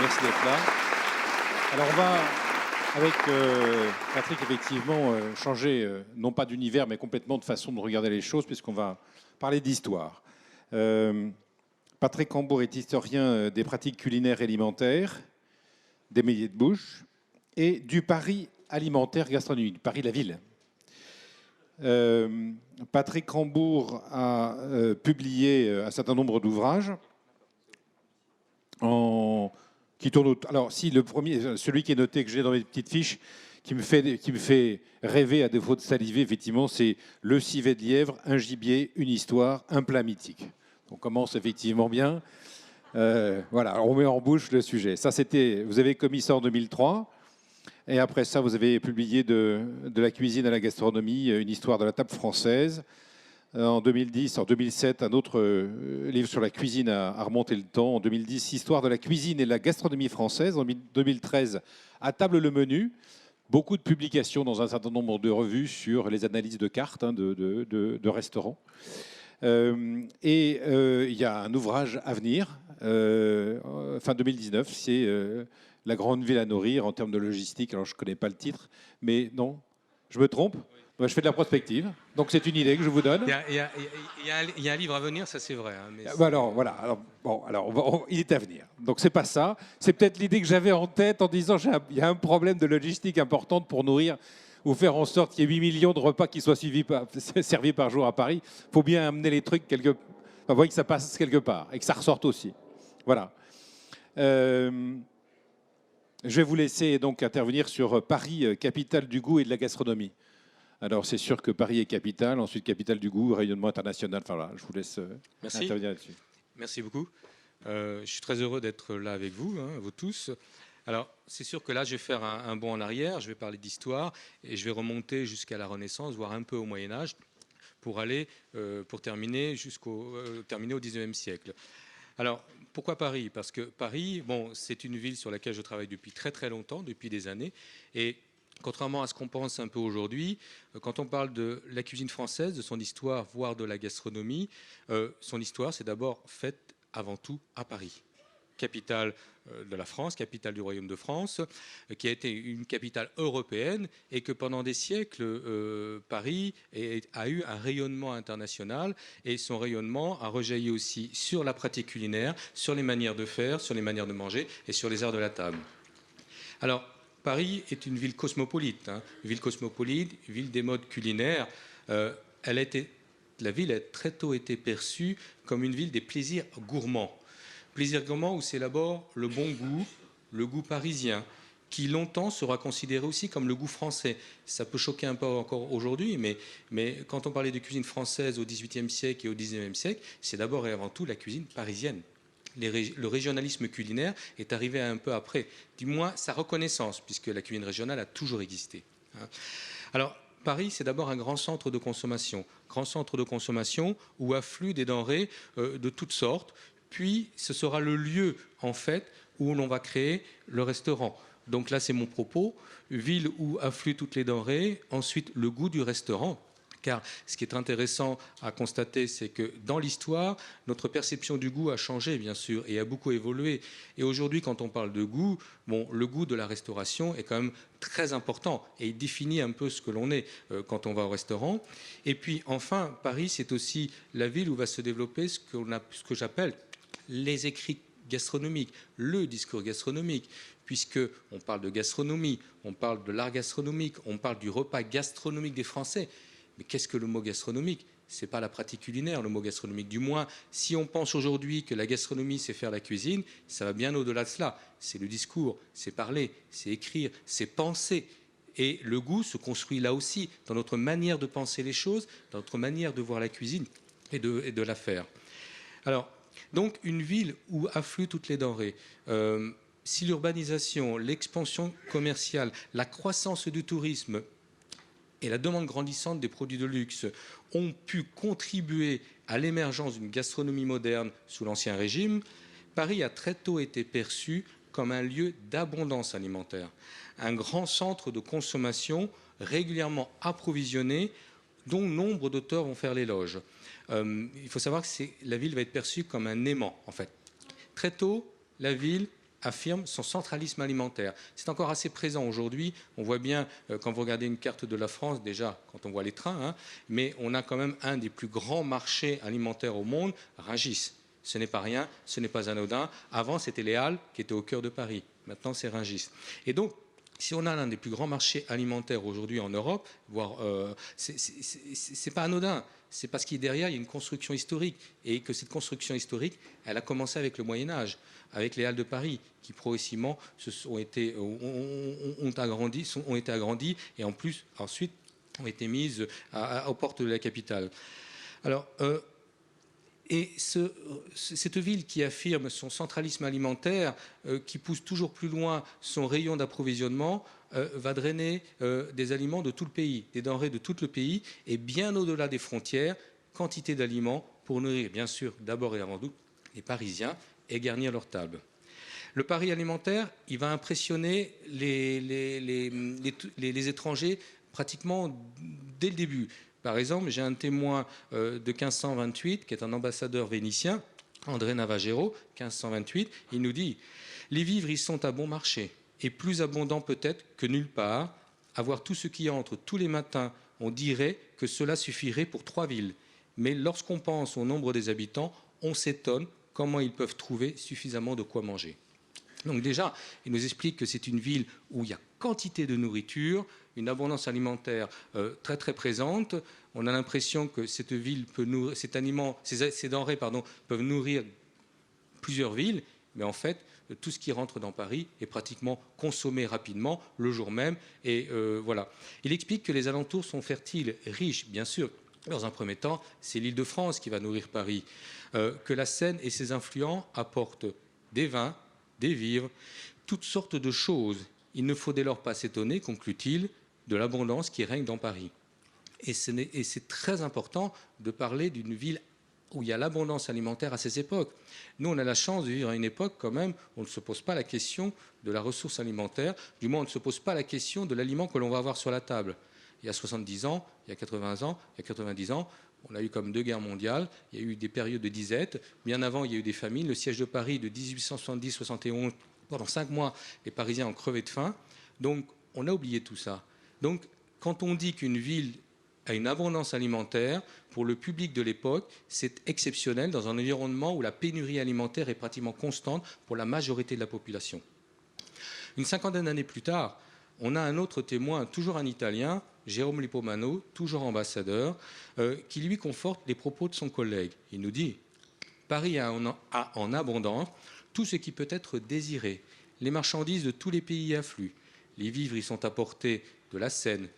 Merci d'être là. Alors on va, avec Patrick, effectivement, changer, non pas d'univers, mais complètement de façon de regarder les choses, puisqu'on va parler d'histoire. Patrick Cambourg est historien des pratiques culinaires et alimentaires, des métiers de bouche, et du Paris alimentaire gastronomique, du Paris la ville. Patrick Cambourg a publié un certain nombre d'ouvrages qui tournent. Alors, si le premier, celui qui est noté, que j'ai dans mes petites fiches, qui me fait rêver à défaut de saliver, effectivement, c'est Le civet de lièvre, un gibier, une histoire, un plat mythique. On commence effectivement bien. Voilà, alors on met en bouche le sujet. Ça, c'était, vous avez commis ça en 2003. Et après ça, vous avez publié de la cuisine à la gastronomie, une histoire de la table française. En 2010, en 2007, un autre livre sur la cuisine a remonté le temps. En 2010, Histoire de la cuisine et de la gastronomie française. En 2013, À table le menu. Beaucoup de publications dans un certain nombre de revues sur les analyses de cartes de restaurants. Il y a un ouvrage à venir, fin 2019, c'est La grande ville à nourrir en termes de logistique. Alors je ne connais pas le titre, mais non, je me trompe. Moi, je fais de la prospective, donc c'est une idée que je vous donne. Il y a un livre à venir, ça c'est vrai. Hein, mais alors voilà, il est à venir. Donc c'est pas ça. C'est peut-être l'idée que j'avais en tête en disant il y a un problème de logistique importante pour nourrir ou faire en sorte qu'il y ait 8 millions de repas qui soient servis par jour à Paris. Il faut bien amener les trucs quelque part. Enfin, voyez que ça passe quelque part et que ça ressorte aussi. Voilà. Je vais vous laisser donc intervenir sur Paris, capitale du goût et de la gastronomie. Alors, c'est sûr que Paris est capitale, ensuite capitale du goût, rayonnement international. Enfin, voilà, je vous laisse intervenir là-dessus. Merci beaucoup. Je suis très heureux d'être là avec vous, hein, vous tous. Alors, c'est sûr que là, je vais faire un bond en arrière, je vais parler d'histoire et je vais remonter jusqu'à la Renaissance, voire un peu au Moyen-Âge, pour terminer au 19e siècle. Alors, pourquoi Paris? Parce que Paris, c'est une ville sur laquelle je travaille depuis très très longtemps, depuis des années, et contrairement à ce qu'on pense un peu aujourd'hui, quand on parle de la cuisine française, de son histoire, voire de la gastronomie, son histoire, c'est d'abord faite avant tout à Paris, capitale de la France, capitale du Royaume de France, qui a été une capitale européenne et que pendant des siècles, Paris a eu un rayonnement international et son rayonnement a rejailli aussi sur la pratique culinaire, sur les manières de faire, sur les manières de manger et sur les arts de la table. Alors, Paris est une ville cosmopolite, ville des modes culinaires. La ville a très tôt été perçue comme une ville des plaisirs gourmands. Plaisir gourmand où s'élabore le bon goût, le goût parisien, qui longtemps sera considéré aussi comme le goût français. Ça peut choquer un peu encore aujourd'hui, mais quand on parlait de cuisine française au XVIIIe siècle et au XIXe siècle, c'est d'abord et avant tout la cuisine parisienne. Le régionalisme culinaire est arrivé un peu après, du moins sa reconnaissance, puisque la cuisine régionale a toujours existé. Alors, Paris, c'est d'abord un grand centre de consommation où affluent des denrées de toutes sortes, puis ce sera le lieu, en fait, où l'on va créer le restaurant. Donc là, c'est mon propos, ville où affluent toutes les denrées, ensuite le goût du restaurant. Car ce qui est intéressant à constater, c'est que dans l'histoire, notre perception du goût a changé, bien sûr, et a beaucoup évolué. Et aujourd'hui, quand on parle de goût, le goût de la restauration est quand même très important et il définit un peu ce que l'on est quand on va au restaurant. Et puis, enfin, Paris, c'est aussi la ville où va se développer ce que j'appelle les écrits gastronomiques, le discours gastronomique, puisqu'on parle de gastronomie, on parle de l'art gastronomique, on parle du repas gastronomique des Français. Mais qu'est-ce que le mot gastronomique? Ce n'est pas la pratique culinaire, le mot gastronomique. Du moins, si on pense aujourd'hui que la gastronomie, c'est faire la cuisine, ça va bien au-delà de cela. C'est le discours, c'est parler, c'est écrire, c'est penser. Et le goût se construit là aussi, dans notre manière de penser les choses, dans notre manière de voir la cuisine et de la faire. Alors, donc, une ville où affluent toutes les denrées. Si l'urbanisation, l'expansion commerciale, la croissance du tourisme et la demande grandissante des produits de luxe ont pu contribuer à l'émergence d'une gastronomie moderne sous l'Ancien Régime, Paris a très tôt été perçu comme un lieu d'abondance alimentaire, un grand centre de consommation régulièrement approvisionné dont nombre d'auteurs vont faire l'éloge. Il faut savoir que la ville va être perçue comme un aimant, en fait. Très tôt, la ville affirme son centralisme alimentaire. C'est encore assez présent aujourd'hui. On voit bien, quand vous regardez une carte de la France, déjà, quand on voit les trains, hein, mais on a quand même un des plus grands marchés alimentaires au monde, Rungis. Ce n'est pas rien, ce n'est pas anodin. Avant, c'était les Halles qui étaient au cœur de Paris. Maintenant, c'est Rungis. Et donc, si on a l'un des plus grands marchés alimentaires aujourd'hui en Europe, voire c'est pas anodin. C'est parce qu'il derrière il y a une construction historique et que cette construction historique, elle a commencé avec le Moyen Âge, avec les Halles de Paris, qui progressivement ont été agrandies et en plus ensuite ont été mises aux portes de la capitale. Alors et cette ville qui affirme son centralisme alimentaire, qui pousse toujours plus loin son rayon d'approvisionnement, va drainer des aliments de tout le pays, des denrées de tout le pays, et bien au-delà des frontières, quantité d'aliments pour nourrir, bien sûr, d'abord et avant tout, les Parisiens et garnir leur table. Le pari alimentaire, il va impressionner les étrangers pratiquement dès le début. Par exemple, j'ai un témoin de 1528 qui est un ambassadeur vénitien, André Navagero, 1528. Il nous dit « Les vivres y sont à bon marché, et plus abondants peut-être que nulle part. Avoir tout ce qui entre tous les matins, on dirait que cela suffirait pour 3 villes. Mais lorsqu'on pense au nombre des habitants, on s'étonne comment ils peuvent trouver suffisamment de quoi manger. » Donc déjà, il nous explique que c'est une ville où il y a quantité de nourriture, une abondance alimentaire très très présente. On a l'impression que cette ville peut nourrir, ces denrées peuvent nourrir plusieurs villes, mais en fait, tout ce qui rentre dans Paris est pratiquement consommé rapidement, le jour même. Et voilà. Il explique que les alentours sont fertiles, riches, bien sûr. Dans un premier temps, c'est l'Île-de-France qui va nourrir Paris. Que la Seine et ses influents apportent des vins, des vivres, toutes sortes de choses. Il ne faut dès lors pas s'étonner, conclut-il, de l'abondance qui règne dans Paris. Et c'est très important de parler d'une ville où il y a l'abondance alimentaire à ces époques. Nous, on a la chance de vivre à une époque quand même où on ne se pose pas la question de la ressource alimentaire, du moins on ne se pose pas la question de l'aliment que l'on va avoir sur la table. Il y a 70 ans, il y a 80 ans, il y a 90 ans, on a eu comme 2 guerres mondiales, il y a eu des périodes de disette, bien avant il y a eu des famines, le siège de Paris de 1870-71, pendant 5 mois, les Parisiens ont crevé de faim, donc on a oublié tout ça. Donc quand on dit qu'une ville a une abondance alimentaire, pour le public de l'époque, c'est exceptionnel dans un environnement où la pénurie alimentaire est pratiquement constante pour la majorité de la population. Une cinquantaine d'années plus tard, on a un autre témoin, toujours un Italien, Jérôme Lippomano, toujours ambassadeur, qui lui conforte les propos de son collègue. Il nous dit « Paris a en abondance tout ce qui peut être désiré. Les marchandises de tous les pays y affluent. Les vivres y sont apportés de la Seine,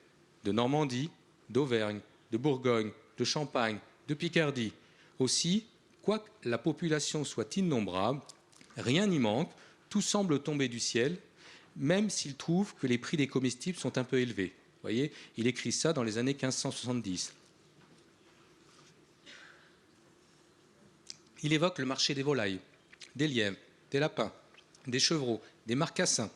de Normandie, d'Auvergne, de Bourgogne, de Champagne, de Picardie. Aussi, quoique la population soit innombrable, rien n'y manque, tout semble tomber du ciel, même s'il trouve que les prix des comestibles sont un peu élevés. » Vous voyez, il écrit ça dans les années 1570. Il évoque le marché des volailles, des lièvres, des lapins, des chevreaux, des marcassins,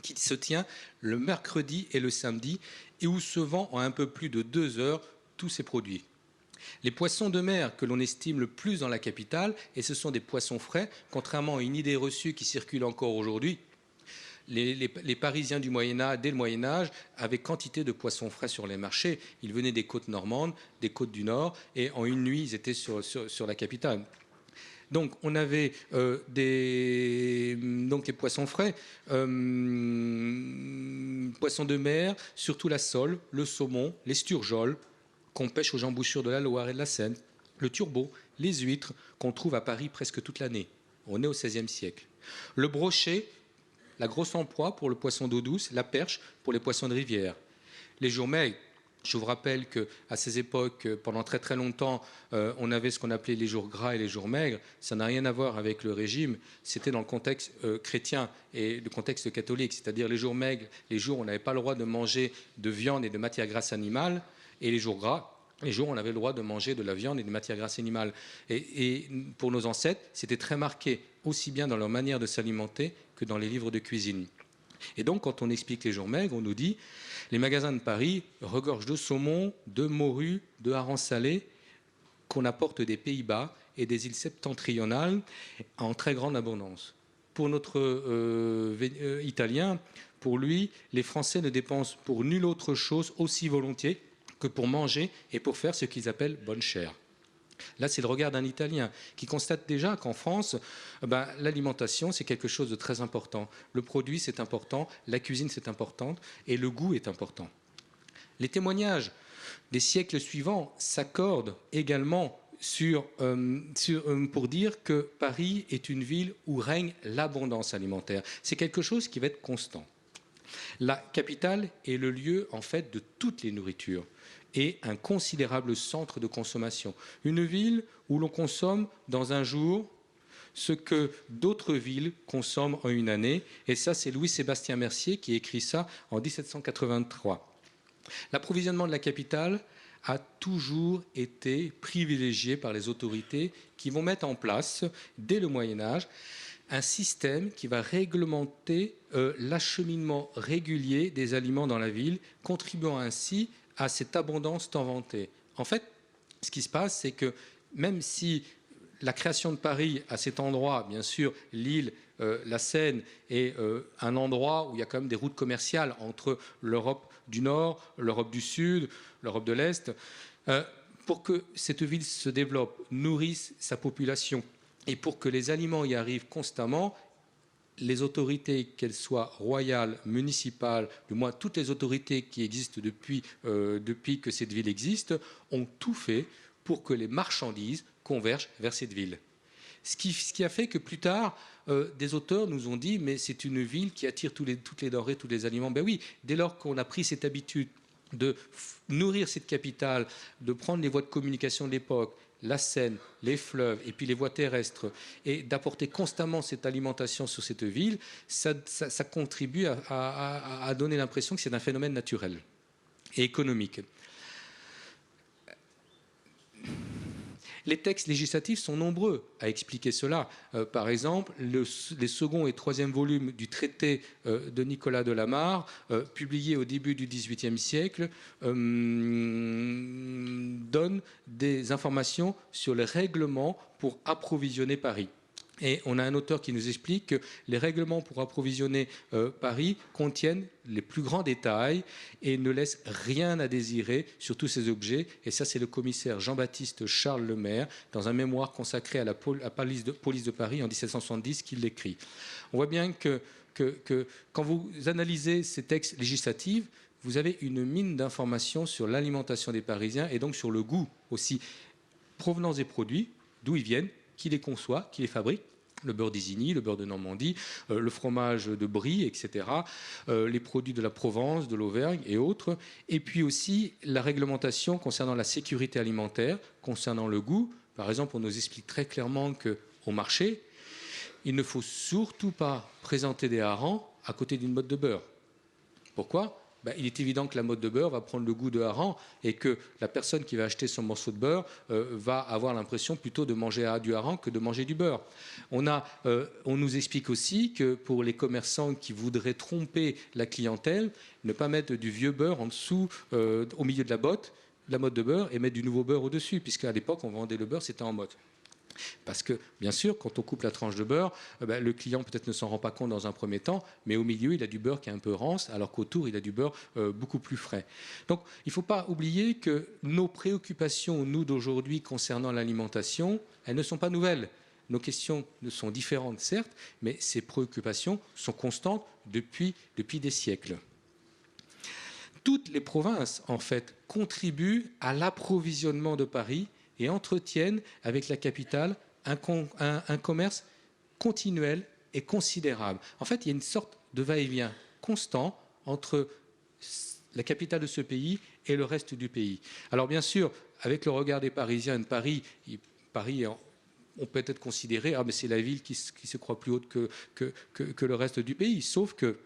qui se tient le mercredi et le samedi et où se vend en un peu plus de 2 heures tous ces produits. Les poissons de mer que l'on estime le plus dans la capitale, et ce sont des poissons frais, contrairement à une idée reçue qui circule encore aujourd'hui, les Parisiens du Moyen-Âge, dès le Moyen-Âge, avaient quantité de poissons frais sur les marchés. Ils venaient des côtes normandes, des côtes du Nord, et en une nuit, ils étaient sur la capitale. Donc, on avait les poissons frais, poissons de mer, surtout la sole, le saumon, les sturgeoles, qu'on pêche aux embouchures de la Loire et de la Seine, le turbot, les huîtres, qu'on trouve à Paris presque toute l'année. On est au XVIe siècle. Le brochet, la grosse en proie pour le poisson d'eau douce, la perche pour les poissons de rivière. Les jours maigres, je vous rappelle qu'à ces époques, pendant très très longtemps, on avait ce qu'on appelait les jours gras et les jours maigres. Ça n'a rien à voir avec le régime. C'était dans le contexte chrétien et le contexte catholique. C'est-à-dire les jours maigres, les jours où on n'avait pas le droit de manger de viande et de matière grasse animale, et les jours gras, les jours où on avait le droit de manger de la viande et de matière grasse animale. Et pour nos ancêtres, c'était très marqué, aussi bien dans leur manière de s'alimenter que dans les livres de cuisine. Et donc, quand on explique les jours maigres, on nous dit les magasins de Paris regorgent de saumon, de morue, de harengs salés qu'on apporte des Pays-Bas et des îles septentrionales en très grande abondance. pour notre Italien, pour lui, les Français ne dépensent pour nulle autre chose aussi volontiers que pour manger et pour faire ce qu'ils appellent bonne chère. Là, c'est le regard d'un Italien qui constate déjà qu'en France, l'alimentation, c'est quelque chose de très important. Le produit, c'est important, la cuisine, c'est important, et le goût est important. Les témoignages des siècles suivants s'accordent également pour dire que Paris est une ville où règne l'abondance alimentaire. C'est quelque chose qui va être constant. La capitale est le lieu, en fait, de toutes les nourritures et un considérable centre de consommation. Une ville où l'on consomme dans un jour ce que d'autres villes consomment en une année. Et ça, c'est Louis-Sébastien Mercier qui écrit ça en 1783. L'approvisionnement de la capitale a toujours été privilégié par les autorités qui vont mettre en place, dès le Moyen-Âge, un système qui va réglementer l'acheminement régulier des aliments dans la ville, contribuant ainsi à cette abondance tant vantée. En fait, ce qui se passe, c'est que même si la création de Paris, à cet endroit, bien sûr, l'île, la Seine, est un endroit où il y a quand même des routes commerciales entre l'Europe du Nord, l'Europe du Sud, l'Europe de l'Est, pour que cette ville se développe, nourrisse sa population, et pour que les aliments y arrivent constamment, les autorités, qu'elles soient royales, municipales, du moins toutes les autorités qui existent depuis que cette ville existe, ont tout fait pour que les marchandises convergent vers cette ville. Ce qui a fait que plus tard, des auteurs nous ont dit « mais c'est une ville qui attire toutes les denrées, tous les aliments ». Ben oui, dès lors qu'on a pris cette habitude de nourrir cette capitale, de prendre les voies de communication de l'époque, la Seine, les fleuves et puis les voies terrestres, et d'apporter constamment cette alimentation sur cette ville, ça contribue à donner l'impression que c'est un phénomène naturel et économique. Les textes législatifs sont nombreux à expliquer cela. Par exemple, les second et troisième volumes du traité de Nicolas de la Mare, publié au début du XVIIIe siècle, donnent des informations sur les règlements pour approvisionner Paris. Et on a un auteur qui nous explique que les règlements pour approvisionner Paris contiennent les plus grands détails et ne laissent rien à désirer sur tous ces objets. Et ça, c'est le commissaire Jean-Baptiste Charles Lemaire, dans un mémoire consacré à la police de Paris en 1770, qui l'écrit. On voit bien que quand vous analysez ces textes législatifs, vous avez une mine d'informations sur l'alimentation des Parisiens et donc sur le goût aussi. Provenance des produits, d'où ils viennent, qui les conçoit, qui les fabrique, le beurre d'Isigny, le beurre de Normandie, le fromage de Brie, etc., les produits de la Provence, de l'Auvergne et autres, et puis aussi la réglementation concernant la sécurité alimentaire, concernant le goût. Par exemple, on nous explique très clairement qu'au marché, il ne faut surtout pas présenter des harengs à côté d'une motte de beurre. Pourquoi ? Il est évident que la motte de beurre va prendre le goût de hareng et que la personne qui va acheter son morceau de beurre va avoir l'impression plutôt de manger du hareng que de manger du beurre. On nous explique aussi que pour les commerçants qui voudraient tromper la clientèle, ne pas mettre du vieux beurre en dessous, au milieu de la motte de beurre, et mettre du nouveau beurre au-dessus, puisqu'à l'époque, on vendait le beurre, c'était en motte. Parce que, bien sûr, quand on coupe la tranche de beurre, le client peut-être ne s'en rend pas compte dans un premier temps, mais au milieu, il a du beurre qui est un peu rance, alors qu'autour, il a du beurre beaucoup plus frais. Donc, il ne faut pas oublier que nos préoccupations, nous, d'aujourd'hui, concernant l'alimentation, elles ne sont pas nouvelles. Nos questions sont différentes, certes, mais ces préoccupations sont constantes depuis des siècles. Toutes les provinces, en fait, contribuent à l'approvisionnement de Paris et entretiennent avec la capitale un commerce continuel et considérable. En fait, il y a une sorte de va-et-vient constant entre la capitale de ce pays et le reste du pays. Alors bien sûr, avec le regard des Parisiens de Paris, on peut être considéré, mais c'est la ville qui se croit plus haute que le reste du pays, sauf que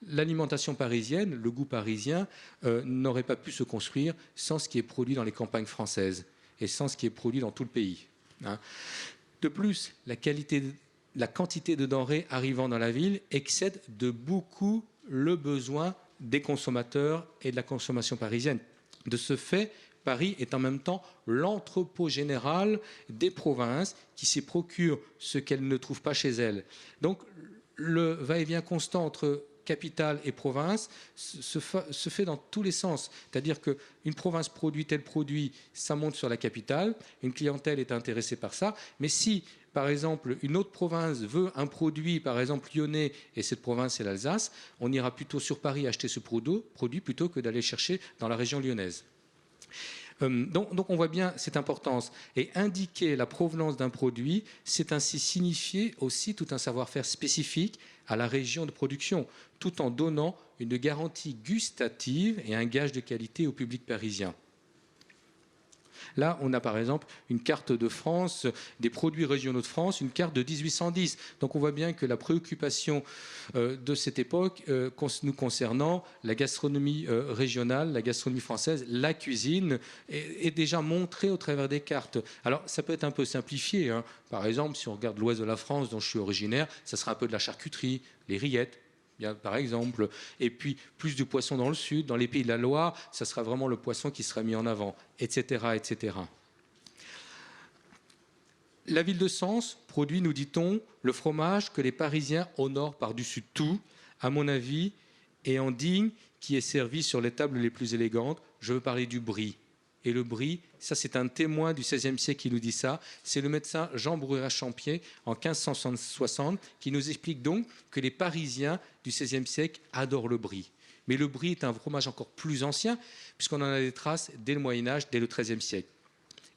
l'alimentation parisienne, le goût parisien, n'aurait pas pu se construire sans ce qui est produit dans les campagnes françaises et sans ce qui est produit dans tout le pays. De plus, la quantité de denrées arrivant dans la ville excède de beaucoup le besoin des consommateurs et de la consommation parisienne. De ce fait, Paris est en même temps l'entrepôt général des provinces qui s'y procurent ce qu'elles ne trouvent pas chez elles. Donc le va-et-vient constant entre capitale et province se fait dans tous les sens. C'est-à-dire qu'une province produit tel produit, ça monte sur la capitale, une clientèle est intéressée par ça, mais si, par exemple, une autre province veut un produit, par exemple lyonnais, et cette province c'est l'Alsace, on ira plutôt sur Paris acheter ce produit plutôt que d'aller chercher dans la région lyonnaise. Donc on voit bien cette importance. Et indiquer la provenance d'un produit, c'est ainsi signifier aussi tout un savoir-faire spécifique à la région de production, tout en donnant une garantie gustative et un gage de qualité au public parisien. Là, on a par exemple une carte de France, des produits régionaux de France, une carte de 1810. Donc on voit bien que la préoccupation de cette époque nous concernant la gastronomie régionale, la gastronomie française, la cuisine, est déjà montrée au travers des cartes. Alors ça peut être un peu simplifié, hein. Par exemple, si on regarde l'ouest de la France dont je suis originaire, ça sera un peu de la charcuterie, les rillettes, par exemple, et puis plus du poisson dans le sud, dans les pays de la Loire, ça sera vraiment le poisson qui sera mis en avant, etc., etc. La ville de Sens produit, nous dit-on, le fromage que les Parisiens honorent par-dessus tout, à mon avis, et en digne, qui est servi sur les tables les plus élégantes. Je veux parler du brie. Et le brie, ça c'est un témoin du XVIe siècle qui nous dit ça, c'est le médecin Jean Brurat-Champier en 1560 qui nous explique donc que les Parisiens du XVIe siècle adorent le brie. Mais le brie est un fromage encore plus ancien puisqu'on en a des traces dès le Moyen-Âge, dès le XIIIe siècle.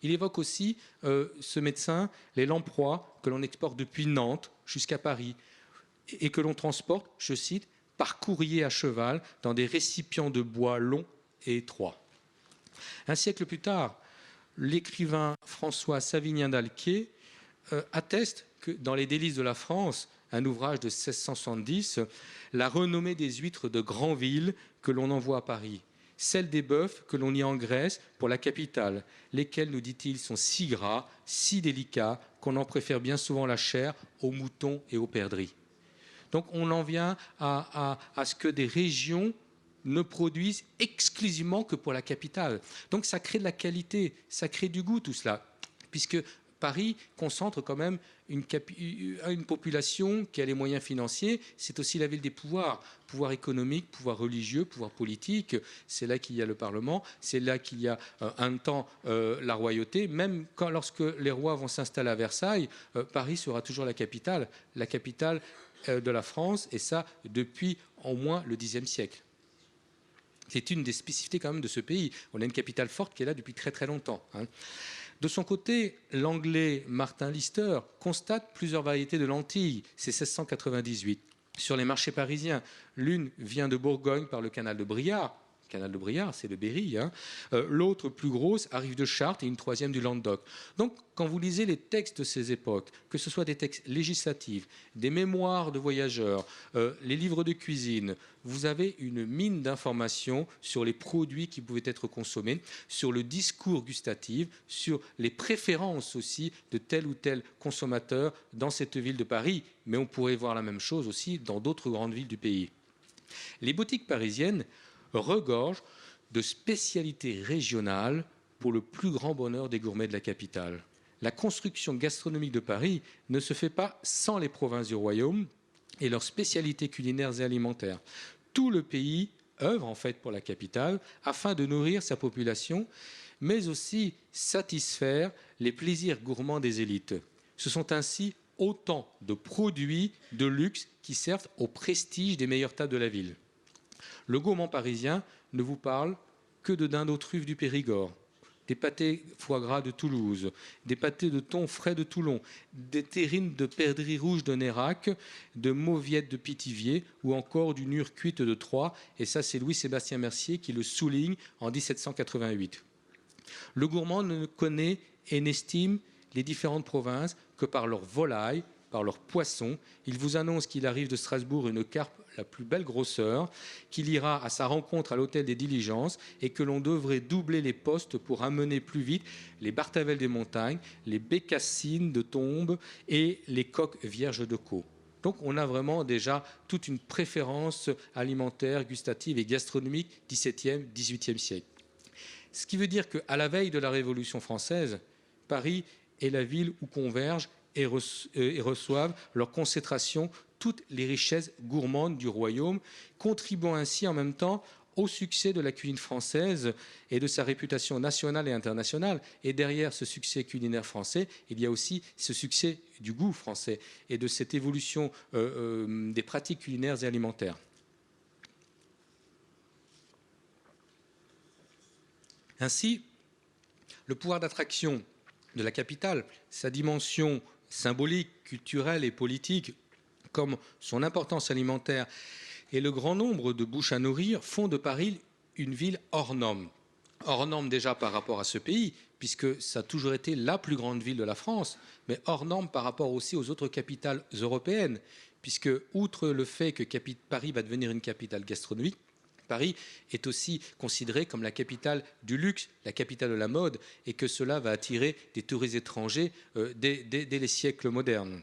Il évoque aussi, ce médecin, les lamproies que l'on exporte depuis Nantes jusqu'à Paris et que l'on transporte, je cite, par courrier à cheval dans des récipients de bois longs et étroits. Un siècle plus tard, l'écrivain François Savinien d'Alquier atteste que dans Les délices de la France, un ouvrage de 1670, la renommée des huîtres de Granville que l'on envoie à Paris, celle des bœufs que l'on y engraisse pour la capitale, lesquels, nous dit-il, sont si gras, si délicats, qu'on en préfère bien souvent la chair aux moutons et aux perdrix. Donc on en vient à ce que des régions ne produisent exclusivement que pour la capitale. Donc ça crée de la qualité, ça crée du goût tout cela, puisque Paris concentre quand même une population qui a les moyens financiers. C'est aussi la ville des pouvoirs, pouvoir économique, pouvoir religieux, pouvoir politique. C'est là qu'il y a le Parlement, c'est là qu'il y a un temps la royauté. Même lorsque les rois vont s'installer à Versailles, Paris sera toujours la capitale de la France, et ça depuis au moins le Xe siècle. C'est une des spécificités quand même de ce pays. On a une capitale forte qui est là depuis très très longtemps. De son côté, l'anglais Martin Lister constate plusieurs variétés de lentilles. C'est 1698. Sur les marchés parisiens, l'une vient de Bourgogne par le canal de Briard. Le canal de Briard, c'est le Berry. L'autre, plus grosse, arrive de Chartres et une troisième du Languedoc. Donc, quand vous lisez les textes de ces époques, que ce soit des textes législatifs, des mémoires de voyageurs, les livres de cuisine, vous avez une mine d'informations sur les produits qui pouvaient être consommés, sur le discours gustatif, sur les préférences aussi de tel ou tel consommateur dans cette ville de Paris. Mais on pourrait voir la même chose aussi dans d'autres grandes villes du pays. Les boutiques parisiennes regorgent de spécialités régionales pour le plus grand bonheur des gourmets de la capitale. La construction gastronomique de Paris ne se fait pas sans les provinces du royaume et leurs spécialités culinaires et alimentaires. Tout le pays œuvre en fait pour la capitale afin de nourrir sa population, mais aussi satisfaire les plaisirs gourmands des élites. Ce sont ainsi autant de produits de luxe qui servent au prestige des meilleures tables de la ville. Le gourmand parisien ne vous parle que de dinde aux truffes du Périgord, des pâtés foie gras de Toulouse, des pâtés de thon frais de Toulon, des terrines de perdrix rouge de Nérac, de mauviettes de Pithiviers ou encore d'une hure cuite de Troyes. Et ça, c'est Louis-Sébastien Mercier qui le souligne en 1788. Le gourmand ne connaît et n'estime les différentes provinces que par leurs volailles, par leurs poissons. Il vous annonce qu'il arrive de Strasbourg une carpe la plus belle grosseur, qu'il ira à sa rencontre à l'hôtel des Diligences et que l'on devrait doubler les postes pour amener plus vite les Bartavelles des montagnes, les bécassines de Tombes et les coques vierges de Caux. Donc on a vraiment déjà toute une préférence alimentaire, gustative et gastronomique XVIIe, XVIIIe siècle. Ce qui veut dire qu'à la veille de la Révolution française, Paris est la ville où convergent et reçoivent leur concentration toutes les richesses gourmandes du royaume, contribuant ainsi en même temps au succès de la cuisine française et de sa réputation nationale et internationale. Et derrière ce succès culinaire français, il y a aussi ce succès du goût français et de cette évolution des pratiques culinaires et alimentaires. Ainsi, le pouvoir d'attraction de la capitale, sa dimension symbolique, culturelle et politique, comme son importance alimentaire et le grand nombre de bouches à nourrir font de Paris une ville hors norme. Hors norme déjà par rapport à ce pays, puisque ça a toujours été la plus grande ville de la France, mais hors norme par rapport aussi aux autres capitales européennes, puisque outre le fait que Paris va devenir une capitale gastronomique, Paris est aussi considéré comme la capitale du luxe, la capitale de la mode, et que cela va attirer des touristes étrangers dès les siècles modernes.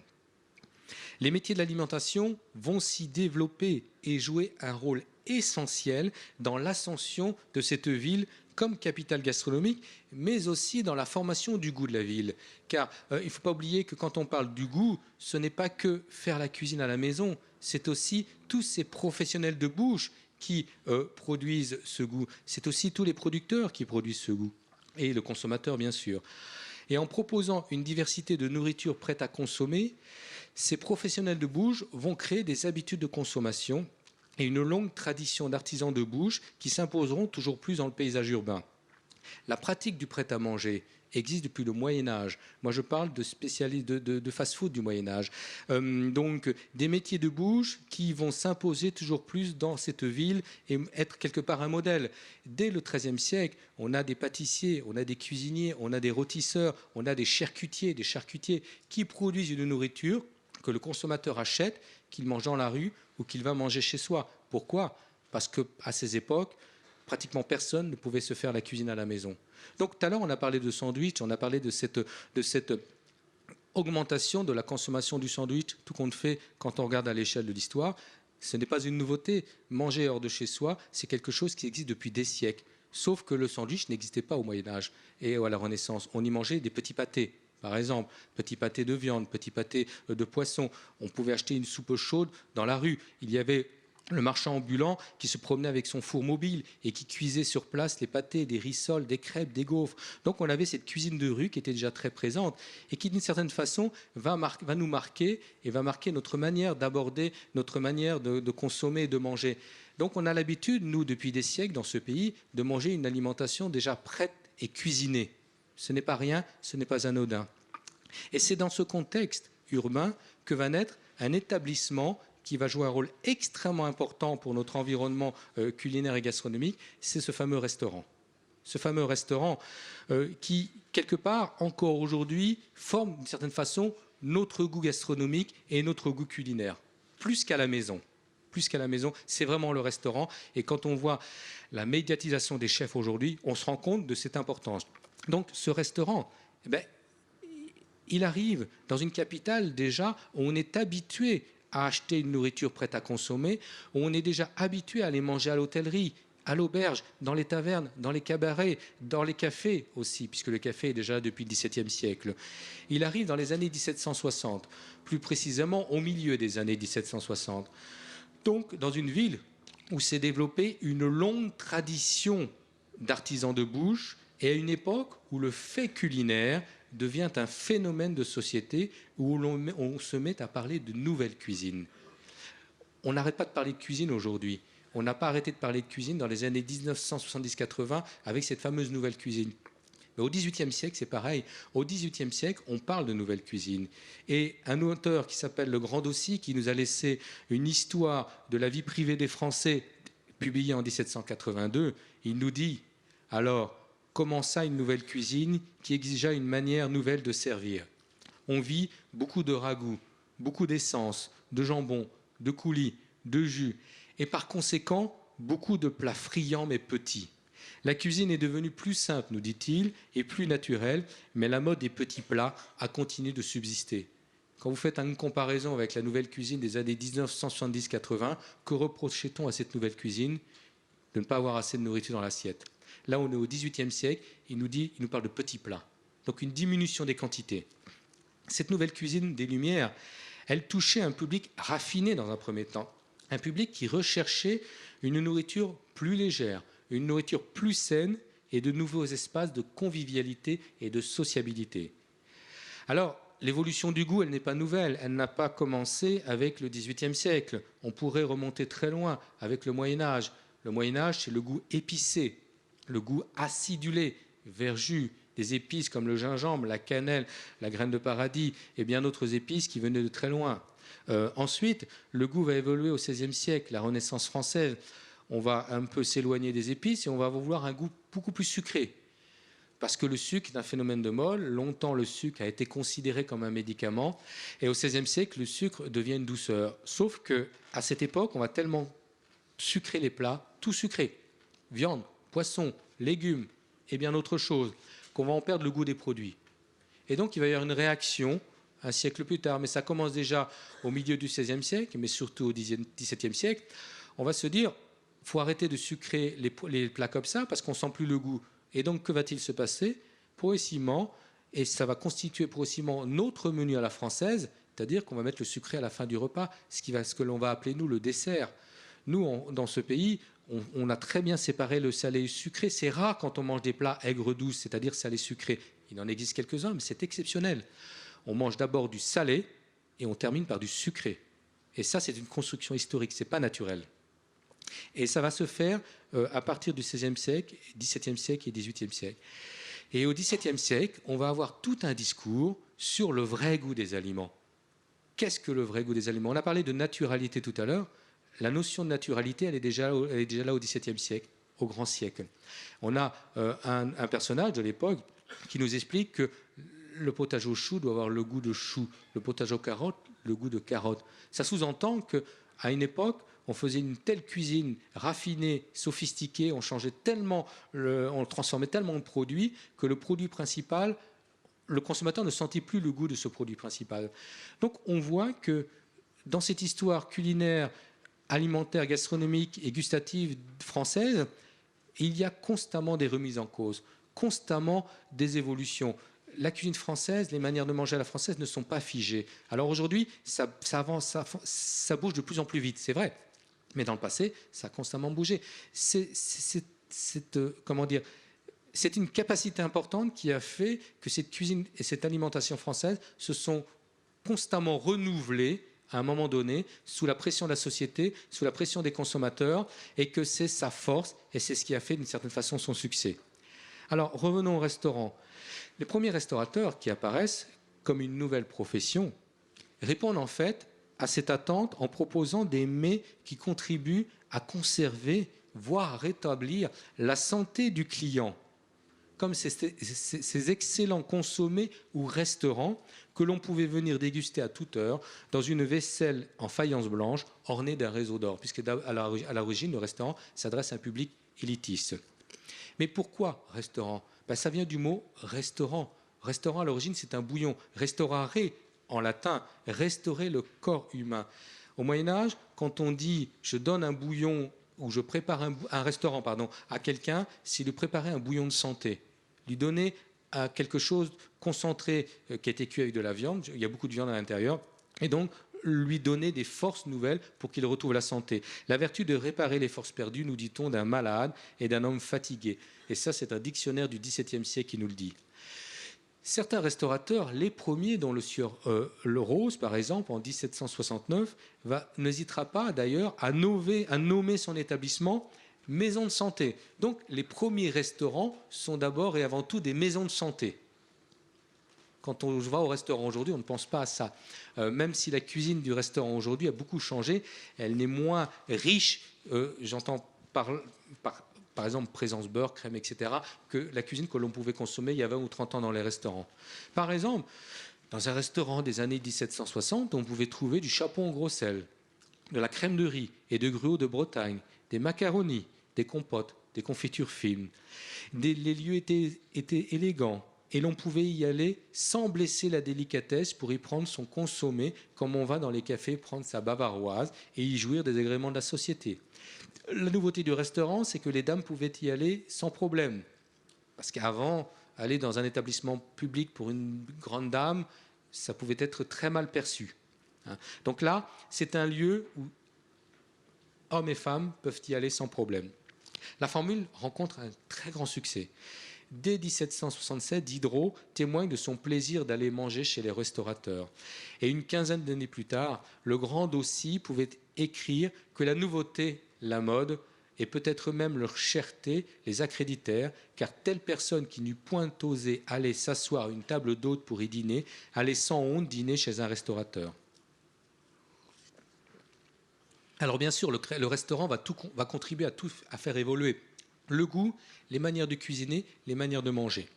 Les métiers de l'alimentation vont s'y développer et jouer un rôle essentiel dans l'ascension de cette ville comme capitale gastronomique, mais aussi dans la formation du goût de la ville. Car il ne faut pas oublier que quand on parle du goût, ce n'est pas que faire la cuisine à la maison, c'est aussi tous ces professionnels de bouche qui produisent ce goût. C'est aussi tous les producteurs qui produisent ce goût, et le consommateur bien sûr. Et en proposant une diversité de nourriture prête à consommer, ces professionnels de bouche vont créer des habitudes de consommation et une longue tradition d'artisans de bouche qui s'imposeront toujours plus dans le paysage urbain. La pratique du prêt-à-manger existe depuis le Moyen-Âge. Moi, je parle de spécialistes de fast-food du Moyen-Âge. Donc, des métiers de bouche qui vont s'imposer toujours plus dans cette ville et être quelque part un modèle. Dès le XIIIe siècle, on a des pâtissiers, on a des cuisiniers, on a des rôtisseurs, on a des charcutiers qui produisent une nourriture que le consommateur achète, qu'il mange dans la rue ou qu'il va manger chez soi. Pourquoi ? Parce qu'à ces époques, pratiquement personne ne pouvait se faire la cuisine à la maison. Donc tout à l'heure, on a parlé de sandwich, on a parlé de cette augmentation de la consommation du sandwich, tout compte fait quand on regarde à l'échelle de l'histoire. Ce n'est pas une nouveauté. Manger hors de chez soi, c'est quelque chose qui existe depuis des siècles. Sauf que le sandwich n'existait pas au Moyen-Âge et à la Renaissance. On y mangeait des petits pâtés. Par exemple, petit pâté de viande, petit pâté de poisson. On pouvait acheter une soupe chaude dans la rue. Il y avait le marchand ambulant qui se promenait avec son four mobile et qui cuisait sur place les pâtés, des rissoles, des crêpes, des gaufres. Donc on avait cette cuisine de rue qui était déjà très présente et qui d'une certaine façon va nous marquer et va marquer notre manière d'aborder, notre manière de consommer et de manger. Donc on a l'habitude, nous, depuis des siècles dans ce pays, de manger une alimentation déjà prête et cuisinée. Ce n'est pas rien, ce n'est pas anodin. Et c'est dans ce contexte urbain que va naître un établissement qui va jouer un rôle extrêmement important pour notre environnement culinaire et gastronomique, c'est ce fameux restaurant. Ce fameux restaurant qui, quelque part, encore aujourd'hui, forme d'une certaine façon notre goût gastronomique et notre goût culinaire, plus qu'à la maison. Plus qu'à la maison, c'est vraiment le restaurant. Et quand on voit la médiatisation des chefs aujourd'hui, on se rend compte de cette importance. Donc ce restaurant, il arrive dans une capitale déjà où on est habitué à acheter une nourriture prête à consommer, où on est déjà habitué à aller manger à l'hôtellerie, à l'auberge, dans les tavernes, dans les cabarets, dans les cafés aussi, puisque le café est déjà là depuis le XVIIe siècle. Il arrive dans les années 1760, plus précisément au milieu des années 1760. Donc dans une ville où s'est développée une longue tradition d'artisans de bouche et à une époque où le fait culinaire devient un phénomène de société où on se met à parler de nouvelle cuisine. On n'arrête pas de parler de cuisine aujourd'hui. On n'a pas arrêté de parler de cuisine dans les années 1970-80 avec cette fameuse nouvelle cuisine. Mais au XVIIIe siècle, c'est pareil. Au XVIIIe siècle, on parle de nouvelle cuisine. Et un auteur qui s'appelle Le Grand Dossy, qui nous a laissé une histoire de la vie privée des Français, publiée en 1782, il nous dit, alors, comment ça, une nouvelle cuisine qui exigea une manière nouvelle de servir ? On vit beaucoup de ragoûts, beaucoup d'essence, de jambon, de coulis, de jus, et par conséquent, beaucoup de plats friands mais petits. La cuisine est devenue plus simple, nous dit-il, et plus naturelle, mais la mode des petits plats a continué de subsister. Quand vous faites une comparaison avec la nouvelle cuisine des années 1970-80, que reprochait-on à cette nouvelle cuisine ? De ne pas avoir assez de nourriture dans l'assiette. Là, on est au XVIIIe siècle, il nous parle de petits plats. Donc une diminution des quantités. Cette nouvelle cuisine des Lumières, elle touchait un public raffiné dans un premier temps, un public qui recherchait une nourriture plus légère, une nourriture plus saine et de nouveaux espaces de convivialité et de sociabilité. Alors, l'évolution du goût, elle n'est pas nouvelle, elle n'a pas commencé avec le XVIIIe siècle. On pourrait remonter très loin avec le Moyen-Âge. Le Moyen-Âge, c'est le goût épicé, le goût acidulé, verjus, des épices comme le gingembre, la cannelle, la graine de paradis et bien d'autres épices qui venaient de très loin. Ensuite, le goût va évoluer au XVIe siècle, la Renaissance française. On va un peu s'éloigner des épices et on va vouloir un goût beaucoup plus sucré. Parce que le sucre est un phénomène de mode. Longtemps, le sucre a été considéré comme un médicament. Et au XVIe siècle, le sucre devient une douceur. Sauf qu'à cette époque, on va tellement sucrer les plats, tout sucré, viande, poisson, légumes et bien d'autres choses, qu'on va en perdre le goût des produits. Et donc, il va y avoir une réaction un siècle plus tard, mais ça commence déjà au milieu du XVIe siècle, mais surtout au XVIIe siècle. On va se dire, il faut arrêter de sucrer les plats comme ça, parce qu'on ne sent plus le goût. Et donc, que va-t-il se passer? Progressivement, et ça va constituer progressivement notre menu à la française, c'est-à-dire qu'on va mettre le sucré à la fin du repas, ce que l'on va appeler, nous, le dessert. Nous, dans ce pays, on a très bien séparé le salé et le sucré. C'est rare quand on mange des plats aigres-douces, c'est-à-dire salé-sucré. Il en existe quelques-uns, mais c'est exceptionnel. On mange d'abord du salé et on termine par du sucré. Et ça, c'est une construction historique, ce n'est pas naturel. Et ça va se faire à partir du XVIe siècle, XVIIe siècle et XVIIIe siècle. Et au XVIIe siècle, on va avoir tout un discours sur le vrai goût des aliments. Qu'est-ce que le vrai goût des aliments? On a parlé de naturalité tout à l'heure. La notion de naturalité, elle est déjà là au XVIIe siècle, au grand siècle. On a un personnage de l'époque qui nous explique que le potage au chou doit avoir le goût de chou, le potage aux carottes, le goût de carotte. Ça sous-entend qu'à une époque, on faisait une telle cuisine raffinée, sophistiquée, on transformait tellement de produits que le produit principal, le consommateur ne sentait plus le goût de ce produit principal. Donc on voit que dans cette histoire culinaire, alimentaire, gastronomique et gustative française, il y a constamment des remises en cause, constamment des évolutions. La cuisine française, les manières de manger à la française ne sont pas figées. Alors aujourd'hui, ça avance, ça bouge de plus en plus vite, c'est vrai. Mais dans le passé, ça a constamment bougé. C'est une capacité importante qui a fait que cette cuisine et cette alimentation française se sont constamment renouvelées à un moment donné, sous la pression de la société, sous la pression des consommateurs, et que c'est sa force, et c'est ce qui a fait d'une certaine façon son succès. Alors, revenons au restaurant. Les premiers restaurateurs qui apparaissent comme une nouvelle profession répondent en fait à cette attente en proposant des mets qui contribuent à conserver, voire à rétablir la santé du client, comme ces excellents consommés ou restaurants que l'on pouvait venir déguster à toute heure dans une vaisselle en faïence blanche ornée d'un réseau d'or, puisque à l'origine, le restaurant s'adresse à un public élitiste. Mais pourquoi restaurant? Ça vient du mot restaurant. Restaurant, à l'origine, c'est un bouillon. Restaurare, en latin, restaurer le corps humain. Au Moyen-Âge, quand on dit « je donne un bouillon » ou « je prépare un restaurant à quelqu'un », c'est lui préparer un bouillon de santé, lui donner quelque chose concentré qui a été cuit avec de la viande, il y a beaucoup de viande à l'intérieur, et donc lui donner des forces nouvelles pour qu'il retrouve la santé. La vertu de réparer les forces perdues, nous dit-on, d'un malade et d'un homme fatigué. Et ça, c'est un dictionnaire du XVIIe siècle qui nous le dit. Certains restaurateurs, les premiers, dont le sieur Le Rose, par exemple, en 1769, n'hésitera pas d'ailleurs à nommer son établissement maison de santé. Donc les premiers restaurants sont d'abord et avant tout des maisons de santé. Quand on va au restaurant aujourd'hui, on ne pense pas à ça. Même si la cuisine du restaurant aujourd'hui a beaucoup changé, elle n'est moins riche, j'entends par exemple présence beurre, crème, etc., que la cuisine que l'on pouvait consommer il y a 20 ou 30 ans dans les restaurants. Par exemple, dans un restaurant des années 1760, on pouvait trouver du chapon au gros sel, de la crème de riz et de gruau de Bretagne, des macaronis, des compotes, des confitures fines. Les lieux étaient élégants, et l'on pouvait y aller sans blesser la délicatesse pour y prendre son consommé, comme on va dans les cafés prendre sa bavaroise et y jouir des agréments de la société. La nouveauté du restaurant, c'est que les dames pouvaient y aller sans problème. Parce qu'avant, aller dans un établissement public pour une grande dame, ça pouvait être très mal perçu. Donc là, c'est un lieu où hommes et femmes peuvent y aller sans problème. La formule rencontre un très grand succès. Dès 1767, Diderot témoigne de son plaisir d'aller manger chez les restaurateurs. Et une quinzaine d'années plus tard, le grand Dossi pouvait écrire que la nouveauté, la mode, et peut-être même leur cherté les accréditèrent, car telle personne qui n'eût point osé aller s'asseoir à une table d'hôte pour y dîner, allait sans honte dîner chez un restaurateur. Alors bien sûr, le restaurant va contribuer à faire évoluer le goût, les manières de cuisiner, les manières de manger.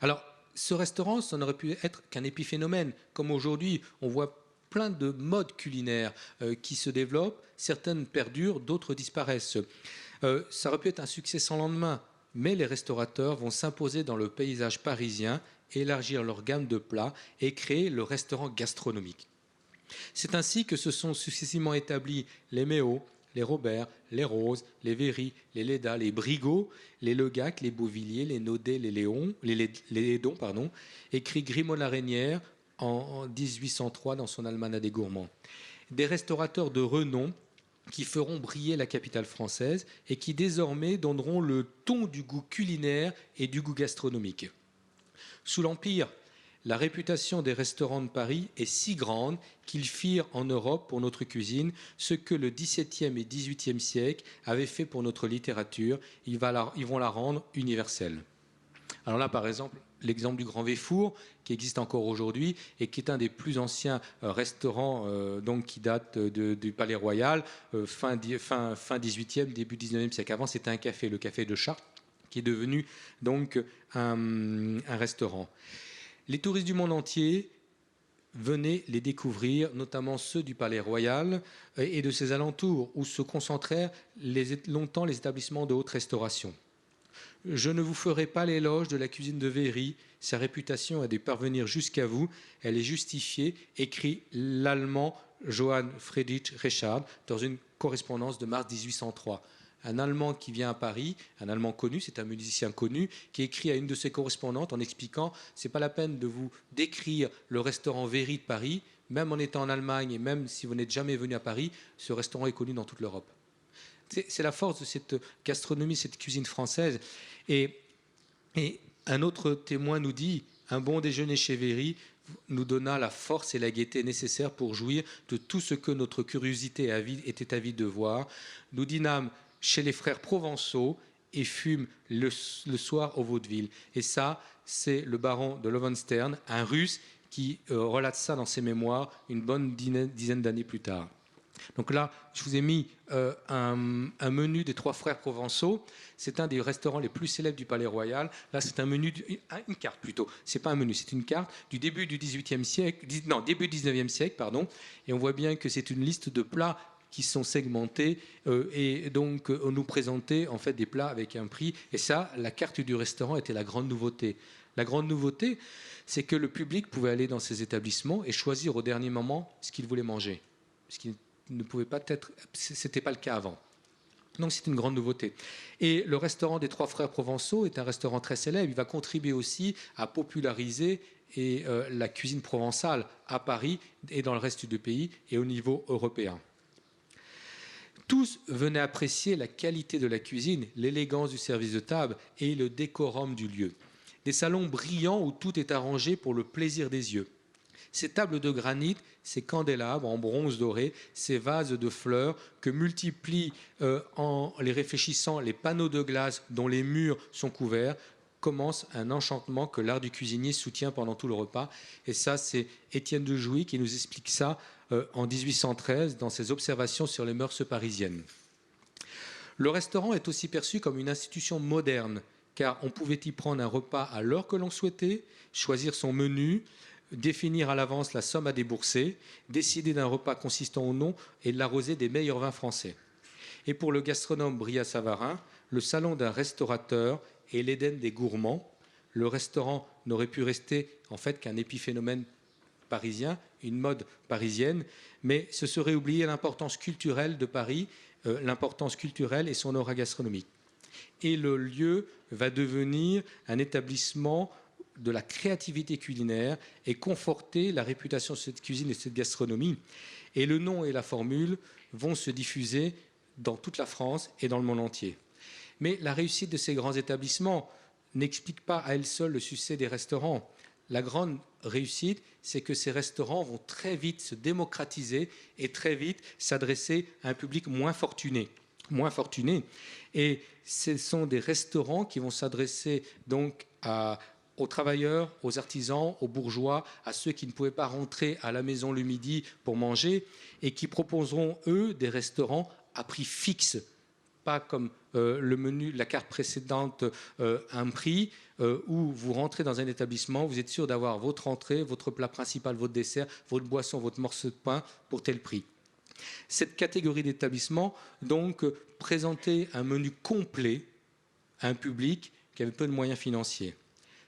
Alors, ce restaurant, ça n'aurait pu être qu'un épiphénomène. Comme aujourd'hui, on voit plein de modes culinaires qui se développent, certaines perdurent, d'autres disparaissent. Ça aurait pu être un succès sans lendemain, mais les restaurateurs vont s'imposer dans le paysage parisien, élargir leur gamme de plats et créer le restaurant gastronomique. C'est ainsi que se sont successivement établis les Méo, les Robert, les Roses, les Véry, les Léda, les Brigot, les Legac, les Beauvilliers, les Naudet, les Lédon, écrit Grimond la Reynière en 1803 dans son Almanach des gourmands. Des restaurateurs de renom qui feront briller la capitale française et qui désormais donneront le ton du goût culinaire et du goût gastronomique. Sous l'Empire, la réputation des restaurants de Paris est si grande qu'ils firent en Europe pour notre cuisine ce que le XVIIe et XVIIIe siècle avaient fait pour notre littérature. Ils vont la rendre universelle. Alors là, par exemple, l'exemple du Grand Véfour, qui existe encore aujourd'hui et qui est un des plus anciens restaurants donc, qui date du Palais Royal, fin 18e, début 19e siècle. Avant, c'était un café, le café de Chartres, qui est devenu donc un restaurant. Les touristes du monde entier venaient les découvrir, notamment ceux du Palais Royal et de ses alentours, où se concentrèrent longtemps les établissements de haute restauration. Je ne vous ferai pas l'éloge de la cuisine de Véry, sa réputation a dû parvenir jusqu'à vous, elle est justifiée, écrit l'Allemand Johann Friedrich Richard dans une correspondance de mars 1803. Un Allemand qui vient à Paris, un Allemand connu, c'est un musicien connu, qui écrit à une de ses correspondantes en expliquant « c'est pas la peine de vous décrire le restaurant Véry de Paris, même en étant en Allemagne et même si vous n'êtes jamais venu à Paris, ce restaurant est connu dans toute l'Europe. » C'est la force de cette gastronomie, cette cuisine française. Et un autre témoin nous dit « un bon déjeuner chez Véry nous donna la force et la gaieté nécessaires pour jouir de tout ce que notre curiosité était avide de voir. Nous dînâmes chez les frères Provençaux et fûmes le soir au vaudeville. » Et ça, c'est le baron de Loewenstern, un Russe, qui relate ça dans ses mémoires une bonne dizaine d'années plus tard. Donc là, je vous ai mis un menu des trois frères Provençaux. C'est un des restaurants les plus célèbres du Palais Royal. Là, c'est un menu, une carte plutôt. C'est pas un menu, c'est une carte du début du début 19e siècle, pardon. Et on voit bien que c'est une liste de plats qui sont segmentés et donc on nous présentait en fait des plats avec un prix. Et ça, la carte du restaurant était la grande nouveauté. La grande nouveauté, c'est que le public pouvait aller dans ces établissements et choisir au dernier moment ce qu'il voulait manger. Ce qui ne pouvait pas être, c'était pas le cas avant. Donc c'est une grande nouveauté. Et le restaurant des Trois Frères Provençaux est un restaurant très célèbre. Il va contribuer aussi à populariser la cuisine provençale à Paris et dans le reste du pays et au niveau européen. Tous venaient apprécier la qualité de la cuisine, l'élégance du service de table et le décorum du lieu. Des salons brillants où tout est arrangé pour le plaisir des yeux. Ces tables de granit, ces candélabres en bronze doré, ces vases de fleurs que multiplient en les réfléchissant les panneaux de glace dont les murs sont couverts, commence un enchantement que l'art du cuisinier soutient pendant tout le repas. Et ça, c'est Étienne de Jouy qui nous explique ça en 1813 dans ses observations sur les mœurs parisiennes. Le restaurant est aussi perçu comme une institution moderne, car on pouvait y prendre un repas à l'heure que l'on souhaitait, choisir son menu, définir à l'avance la somme à débourser, décider d'un repas consistant ou non et l'arroser des meilleurs vins français. Et pour le gastronome Brillat-Savarin, le salon d'un restaurateur est l'Éden des gourmands. le restaurant n'aurait pu rester en fait qu'un épiphénomène parisien, une mode parisienne, mais ce serait oublier l'importance culturelle de Paris, l'importance culturelle et son aura gastronomique. Et le lieu va devenir un établissement de la créativité culinaire et conforter la réputation de cette cuisine et de cette gastronomie. Et le nom et la formule vont se diffuser dans toute la France et dans le monde entier. Mais la réussite de ces grands établissements n'explique pas à elle seule le succès des restaurants. La grande réussite, c'est que ces restaurants vont très vite se démocratiser et très vite s'adresser à un public moins fortuné. Et ce sont des restaurants qui vont s'adresser donc aux travailleurs, aux artisans, aux bourgeois, à ceux qui ne pouvaient pas rentrer à la maison le midi pour manger et qui proposeront, eux, des restaurants à prix fixe, pas comme le menu, la carte précédente, un prix où vous rentrez dans un établissement, vous êtes sûr d'avoir votre entrée, votre plat principal, votre dessert, votre boisson, votre morceau de pain pour tel prix. Cette catégorie d'établissements, donc, présentait un menu complet à un public qui avait peu de moyens financiers.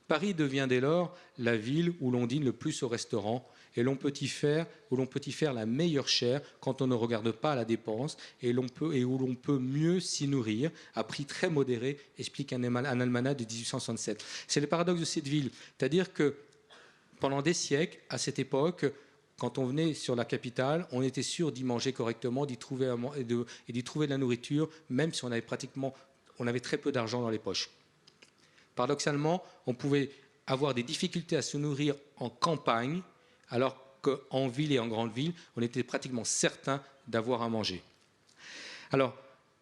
Paris devient dès lors la ville où l'on dîne le plus au restaurant et où l'on peut y faire la meilleure chère quand on ne regarde pas la dépense et où l'on peut mieux s'y nourrir à prix très modéré, explique un almanach de 1867. C'est le paradoxe de cette ville, c'est-à-dire que pendant des siècles, à cette époque, quand on venait sur la capitale, on était sûr d'y manger correctement, d'y trouver de la nourriture, même si on avait très peu d'argent dans les poches. Paradoxalement, on pouvait avoir des difficultés à se nourrir en campagne, alors qu'en ville et en grande ville, on était pratiquement certain d'avoir à manger. Alors,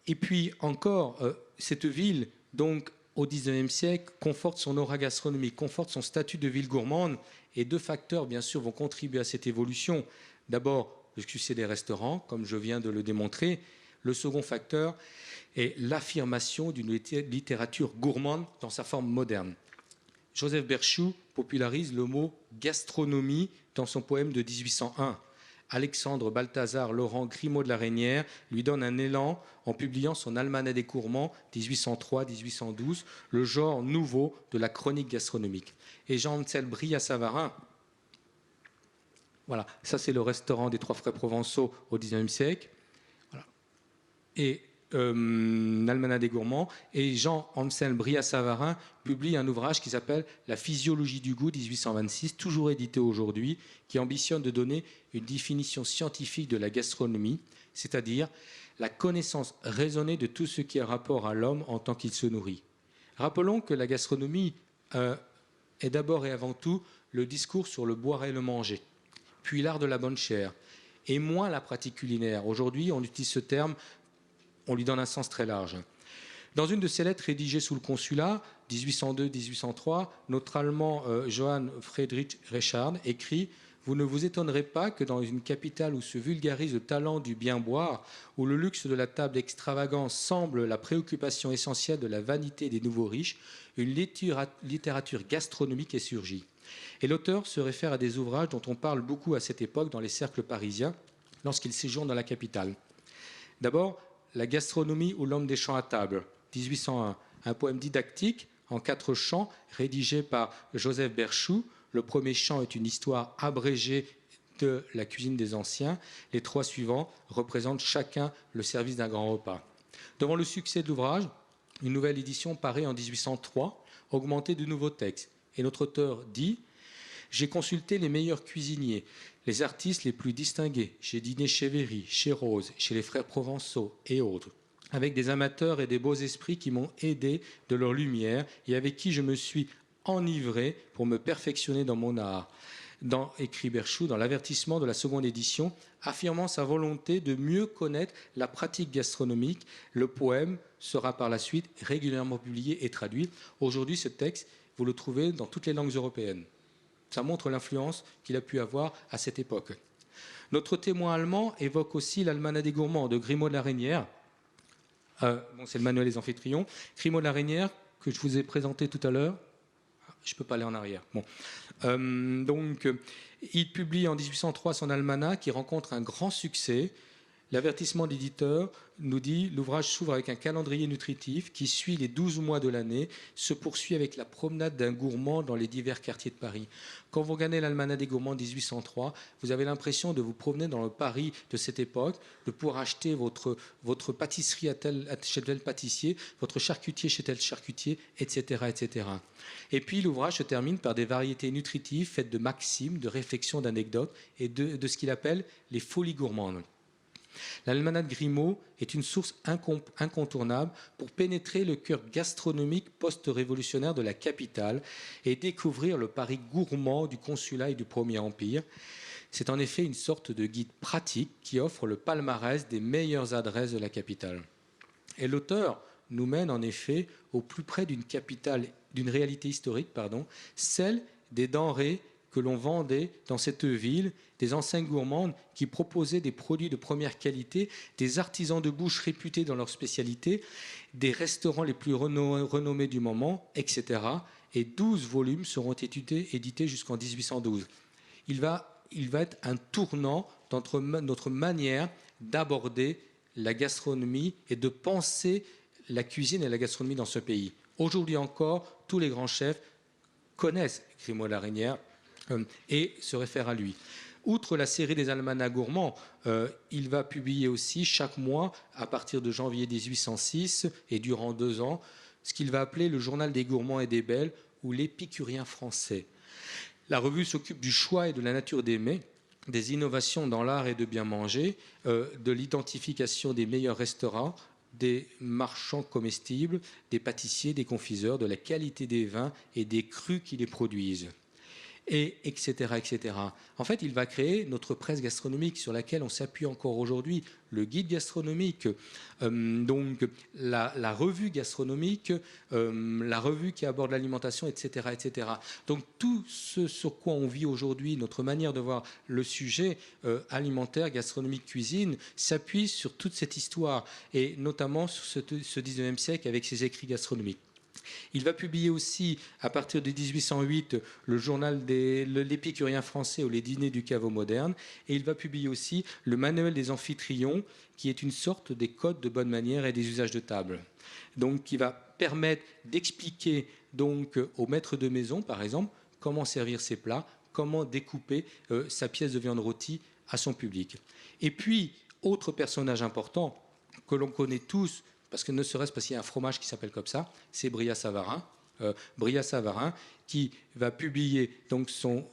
et puis encore, cette ville, donc au XIXe siècle, conforte son aura gastronomique, conforte son statut de ville gourmande, et deux facteurs, bien sûr, vont contribuer à cette évolution. D'abord, le succès des restaurants, comme je viens de le démontrer. Le second facteur est l'affirmation d'une littérature gourmande dans sa forme moderne. Joseph Berchoux popularise le mot gastronomie dans son poème de 1801. Alexandre Balthazar Laurent Grimaud de la Reynière lui donne un élan en publiant son Almanach des gourmands 1803-1812, le genre nouveau de la chronique gastronomique. Et Jean-Ansel Brillat-Savarin, voilà, ça c'est le restaurant des Trois Frères Provençaux au XIXe siècle, voilà. Et Almanach des gourmands, et Jean-Ansel Brillat-Savarin publie un ouvrage qui s'appelle La physiologie du goût 1826, toujours édité aujourd'hui, qui ambitionne de donner une définition scientifique de la gastronomie, c'est-à-dire la connaissance raisonnée de tout ce qui a rapport à l'homme en tant qu'il se nourrit. Rappelons que la gastronomie est d'abord et avant tout le discours sur le boire et le manger, puis l'art de la bonne chère, et moins la pratique culinaire. Aujourd'hui, on utilise ce terme, on lui donne un sens très large. Dans une de ses lettres rédigées sous le consulat, 1802-1803, notre Allemand Johann Friedrich Reichard écrit « Vous ne vous étonnerez pas que dans une capitale où se vulgarise le talent du bien boire, où le luxe de la table extravagante semble la préoccupation essentielle de la vanité des nouveaux riches, une littérature gastronomique ait surgi. » Et l'auteur se réfère à des ouvrages dont on parle beaucoup à cette époque dans les cercles parisiens, lorsqu'il séjourne dans la capitale. D'abord, La gastronomie ou l'homme des champs à table, 1801, un poème didactique en 4 chants rédigé par Joseph Berchoux. Le premier chant est une histoire abrégée de la cuisine des anciens. Les 3 suivants représentent chacun le service d'un grand repas. Devant le succès de l'ouvrage, une nouvelle édition paraît en 1803, augmentée de nouveaux textes. Et notre auteur dit « J'ai consulté les meilleurs cuisiniers, les artistes les plus distingués. J'ai dîné chez Véry, chez Rose, chez les frères Provençaux et autres, avec des amateurs et des beaux esprits qui m'ont aidé de leur lumière et avec qui je me suis enivré pour me perfectionner dans mon art. » Écrit Berchoux dans l'avertissement de la seconde édition, affirmant sa volonté de mieux connaître la pratique gastronomique. Le poème sera par la suite régulièrement publié et traduit. Aujourd'hui, ce texte, vous le trouvez dans toutes les langues européennes. Ça montre l'influence qu'il a pu avoir à cette époque. Notre témoin allemand évoque aussi l'Almanach des gourmands de Grimaud de la Reynière. C'est le manuel des amphitryons. Grimaud de la Reynière, que je vous ai présenté tout à l'heure. Je ne peux pas aller en arrière. Bon. Il publie en 1803 son almanach qui rencontre un grand succès. L'avertissement d'éditeur nous dit l'ouvrage s'ouvre avec un calendrier nutritif qui suit les 12 mois de l'année, se poursuit avec la promenade d'un gourmand dans les divers quartiers de Paris. Quand vous regardez l'Almanach des gourmands 1803, vous avez l'impression de vous promener dans le Paris de cette époque, de pouvoir acheter votre pâtisserie chez tel pâtissier, votre charcutier chez tel charcutier, etc., etc. Et puis l'ouvrage se termine par des variétés nutritives faites de maximes, de réflexions, d'anecdotes et de ce qu'il appelle les folies gourmandes. L'Almanach de Grimaud est une source incontournable pour pénétrer le cœur gastronomique post-révolutionnaire de la capitale et découvrir le Paris gourmand du Consulat et du Premier Empire. C'est en effet une sorte de guide pratique qui offre le palmarès des meilleures adresses de la capitale. Et l'auteur nous mène en effet au plus près d'une réalité historique, celle des denrées que l'on vendait dans cette ville, des enseignes gourmandes qui proposaient des produits de première qualité, des artisans de bouche réputés dans leur spécialité, des restaurants les plus renommés du moment, etc. Et 12 volumes seront édités jusqu'en 1812. Il va être un tournant dans notre manière d'aborder la gastronomie et de penser la cuisine et la gastronomie dans ce pays. Aujourd'hui encore, tous les grands chefs connaissent Grimaud la Reynière et se réfèrent à lui. Outre la série des almanachs gourmands, il va publier aussi chaque mois, à partir de janvier 1806 et durant 2 ans, ce qu'il va appeler le journal des gourmands et des belles ou l'épicurien français. La revue s'occupe du choix et de la nature des mets, des innovations dans l'art et de bien manger, de l'identification des meilleurs restaurants, des marchands comestibles, des pâtissiers, des confiseurs, de la qualité des vins et des crus qui les produisent. Et etc., etc. En fait, il va créer notre presse gastronomique sur laquelle on s'appuie encore aujourd'hui, le guide gastronomique, donc la revue gastronomique, la revue qui aborde l'alimentation, etc., etc. Donc tout ce sur quoi on vit aujourd'hui, notre manière de voir le sujet alimentaire, gastronomique, cuisine, s'appuie sur toute cette histoire, et notamment sur ce 19e siècle avec ses écrits gastronomiques. Il va publier aussi, à partir de 1808, le journal de l'épicurien français ou les dîners du caveau moderne. Et il va publier aussi le manuel des amphitryon, qui est une sorte des codes de bonne manière et des usages de table. Donc, qui va permettre d'expliquer donc au maître de maison, par exemple, comment servir ses plats, comment découper sa pièce de viande rôtie à son public. Et puis, autre personnage important que l'on connaît tous, parce que ne serait-ce parce qu'il y a un fromage qui s'appelle comme ça, c'est Brillat-Savarin. Brillat-Savarin qui va publier donc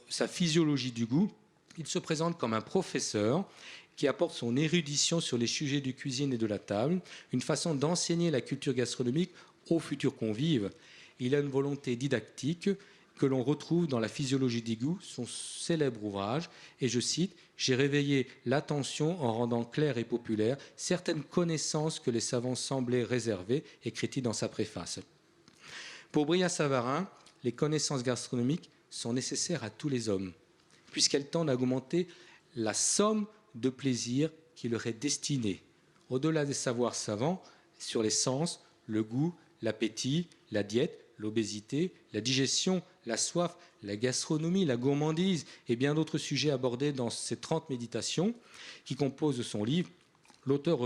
sa physiologie du goût. Il se présente comme un professeur qui apporte son érudition sur les sujets de cuisine et de la table, une façon d'enseigner la culture gastronomique aux futurs convives. Il a une volonté didactique que l'on retrouve dans la physiologie du goût, son célèbre ouvrage, et je cite « J'ai réveillé l'attention en rendant claires et populaires certaines connaissances que les savants semblaient réserver », écrit-il dans sa préface. Pour Brillat-Savarin, les connaissances gastronomiques sont nécessaires à tous les hommes, puisqu'elles tendent à augmenter la somme de plaisirs qui leur est destinée. Au-delà des savoirs savants sur les sens, le goût, l'appétit, la diète, l'obésité, la digestion, la soif, la gastronomie, la gourmandise et bien d'autres sujets abordés dans ces 30 méditations qui composent son livre, l'auteur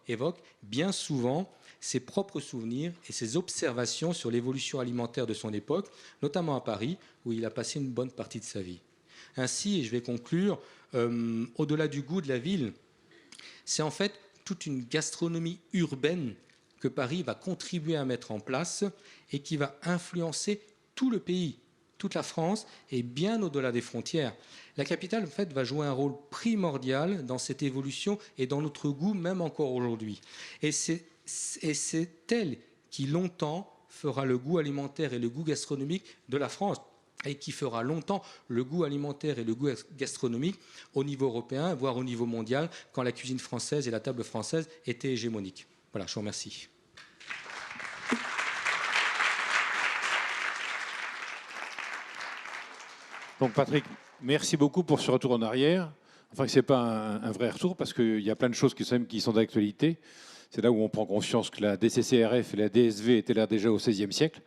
évoque bien souvent ses propres souvenirs et ses observations sur l'évolution alimentaire de son époque, notamment à Paris, où il a passé une bonne partie de sa vie. Ainsi, et je vais conclure, au-delà du goût de la ville, c'est en fait toute une gastronomie urbaine que Paris va contribuer à mettre en place et qui va influencer tout le pays, toute la France et bien au-delà des frontières. La capitale, en fait, va jouer un rôle primordial dans cette évolution et dans notre goût, même encore aujourd'hui. Et c'est elle qui longtemps fera le goût alimentaire et le goût gastronomique de la France et qui fera longtemps le goût alimentaire et le goût gastronomique au niveau européen, voire au niveau mondial, quand la cuisine française et la table française étaient hégémoniques. Voilà, je vous remercie. Donc Patrick, merci beaucoup pour ce retour en arrière. Enfin, ce n'est pas un vrai retour parce qu'il y a plein de choses qui sont d'actualité. C'est là où on prend conscience que la DCCRF et la DSV étaient là déjà au XVIe siècle,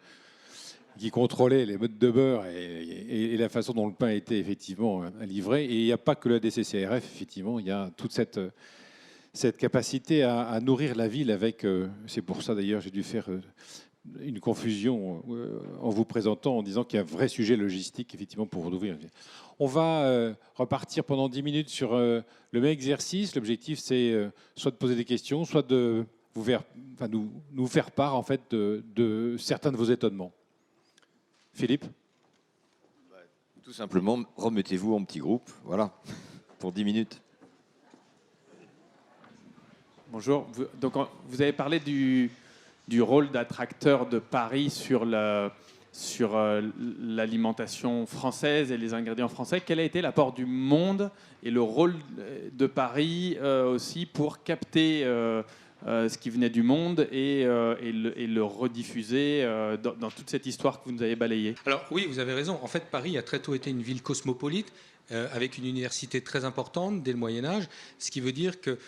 qui contrôlaient les modes de beurre et la façon dont le pain était effectivement livré. Et il n'y a pas que la DCCRF, effectivement, il y a toute cette cette capacité à nourrir la ville avec, c'est pour ça d'ailleurs j'ai dû faire une confusion en vous présentant, en disant qu'il y a un vrai sujet logistique, effectivement, pour nourrir. On va repartir pendant 10 minutes sur le même exercice. L'objectif, c'est soit de poser des questions, soit de nous faire part, en fait, de certains de vos étonnements. Philippe ? Tout simplement, remettez-vous en petit groupe, voilà, pour 10 minutes. Bonjour. Donc, vous avez parlé du rôle d'attracteur de Paris sur l'alimentation française et les ingrédients français. Quel a été l'apport du monde et le rôle de Paris aussi pour capter ce qui venait du monde et le rediffuser dans toute cette histoire que vous nous avez balayée? Alors oui, vous avez raison. En fait, Paris a très tôt été une ville cosmopolite avec une université très importante dès le Moyen-Âge, ce qui veut dire que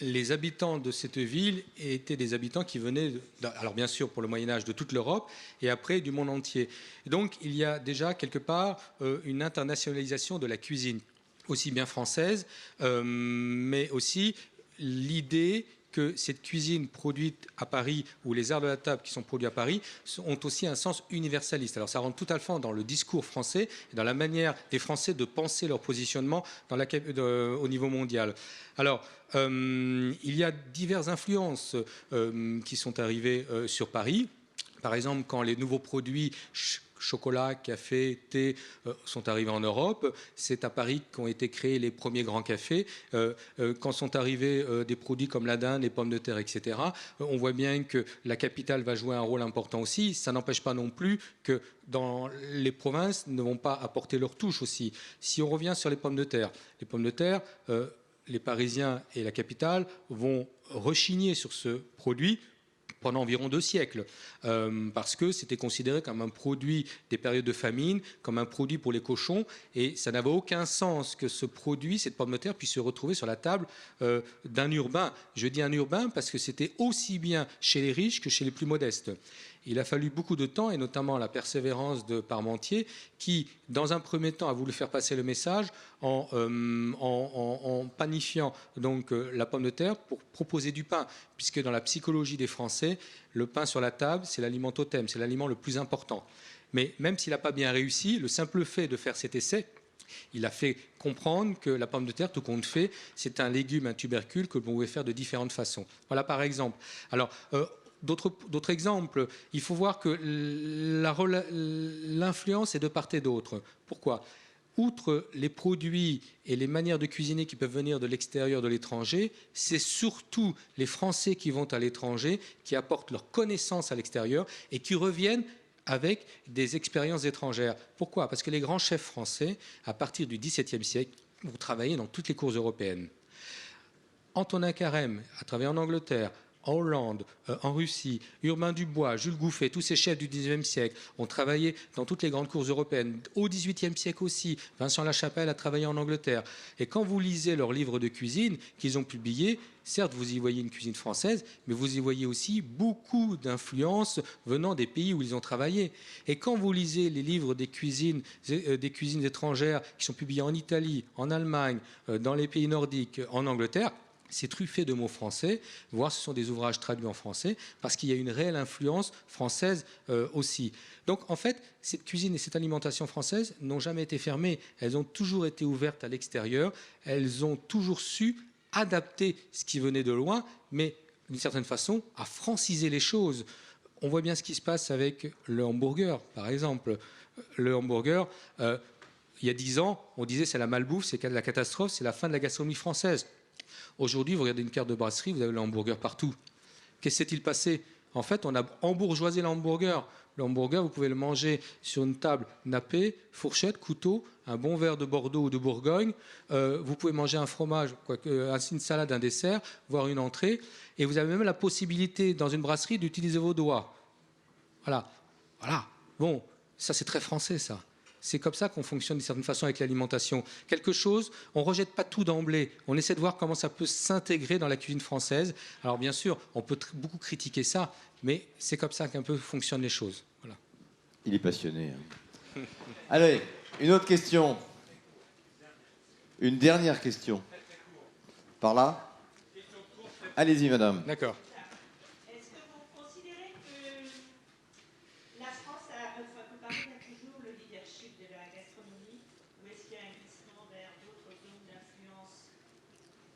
les habitants de cette ville étaient des habitants qui venaient, alors bien sûr pour le Moyen-Âge, de toute l'Europe et après du monde entier. Donc il y a déjà quelque part une internationalisation de la cuisine, aussi bien française, mais aussi l'idée que cette cuisine produite à Paris ou les arts de la table qui sont produits à Paris ont aussi un sens universaliste. Alors ça rentre tout à fait dans le discours français et dans la manière des Français de penser leur positionnement au niveau mondial. Alors, il y a diverses influences qui sont arrivées sur Paris. Par exemple, quand les nouveaux produits chocolat, café, thé sont arrivés en Europe, c'est à Paris qu'ont été créés les premiers grands cafés. Quand sont arrivés des produits comme la dinde, les pommes de terre, etc., on voit bien que la capitale va jouer un rôle important aussi. Ça n'empêche pas non plus que dans les provinces ne vont pas apporter leur touche aussi. Si on revient sur les pommes de terre, les Parisiens et la capitale vont rechigner sur ce produit pendant environ 2 siècles, parce que c'était considéré comme un produit des périodes de famine, comme un produit pour les cochons, et ça n'avait aucun sens que ce produit, cette pomme de terre, puisse se retrouver sur la table d'un urbain. Je dis un urbain parce que c'était aussi bien chez les riches que chez les plus modestes. Il a fallu beaucoup de temps, et notamment la persévérance de Parmentier, qui, dans un premier temps, a voulu faire passer le message en panifiant donc, la pomme de terre pour proposer du pain, puisque dans la psychologie des Français, le pain sur la table, c'est l'aliment totem, c'est l'aliment le plus important. Mais même s'il n'a pas bien réussi, le simple fait de faire cet essai, il a fait comprendre que la pomme de terre, tout compte fait, c'est un légume, un tubercule que l'on pouvait faire de différentes façons. Voilà par exemple. Alors, d'autres exemples, il faut voir que l'influence est de part et d'autre. Pourquoi ? Outre les produits et les manières de cuisiner qui peuvent venir de l'extérieur, de l'étranger, c'est surtout les Français qui vont à l'étranger, qui apportent leurs connaissances à l'extérieur et qui reviennent avec des expériences étrangères. Pourquoi ? Parce que les grands chefs français, à partir du XVIIe siècle, vont travailler dans toutes les cours européennes. Antonin Carême a travaillé en Angleterre, en Hollande, en Russie, Urbain Dubois, Jules Gouffet, tous ces chefs du XIXe siècle ont travaillé dans toutes les grandes cours européennes. Au XVIIIe siècle aussi, Vincent Lachapelle a travaillé en Angleterre. Et quand vous lisez leurs livres de cuisine qu'ils ont publiés, certes, vous y voyez une cuisine française, mais vous y voyez aussi beaucoup d'influences venant des pays où ils ont travaillé. Et quand vous lisez les livres des cuisines étrangères qui sont publiés en Italie, en Allemagne, dans les pays nordiques, en Angleterre, c'est truffé de mots français, voire ce sont des ouvrages traduits en français, parce qu'il y a une réelle influence française aussi. Donc en fait, cette cuisine et cette alimentation française n'ont jamais été fermées, elles ont toujours été ouvertes à l'extérieur, elles ont toujours su adapter ce qui venait de loin, mais d'une certaine façon, à franciser les choses. On voit bien ce qui se passe avec le hamburger, par exemple. Le hamburger, il y a 10 ans, on disait c'est la malbouffe, c'est la catastrophe, c'est la fin de la gastronomie française. Aujourd'hui, vous regardez une carte de brasserie, vous avez le hamburger partout. Qu'est-ce qui s'est-il passé ? En fait, on a embourgeoisé le hamburger. Le hamburger, vous pouvez le manger sur une table nappée, fourchette, couteau, un bon verre de Bordeaux ou de Bourgogne. Vous pouvez manger un fromage, une salade, un dessert, voire une entrée. Et vous avez même la possibilité, dans une brasserie, d'utiliser vos doigts. Voilà. Bon, ça, c'est très français, ça. C'est comme ça qu'on fonctionne d'une certaine façon avec l'alimentation. Quelque chose, on ne rejette pas tout d'emblée. On essaie de voir comment ça peut s'intégrer dans la cuisine française. Alors bien sûr, on peut beaucoup critiquer ça, mais c'est comme ça qu'un peu fonctionnent les choses. Voilà. Il est passionné. Allez, une autre question. Une dernière question. Par là ? Allez-y, madame. D'accord. Est-ce que vous considérez que la France peut Paris a toujours le leadership de la gastronomie ou est-ce qu'il y a un glissement vers d'autres zones d'influence?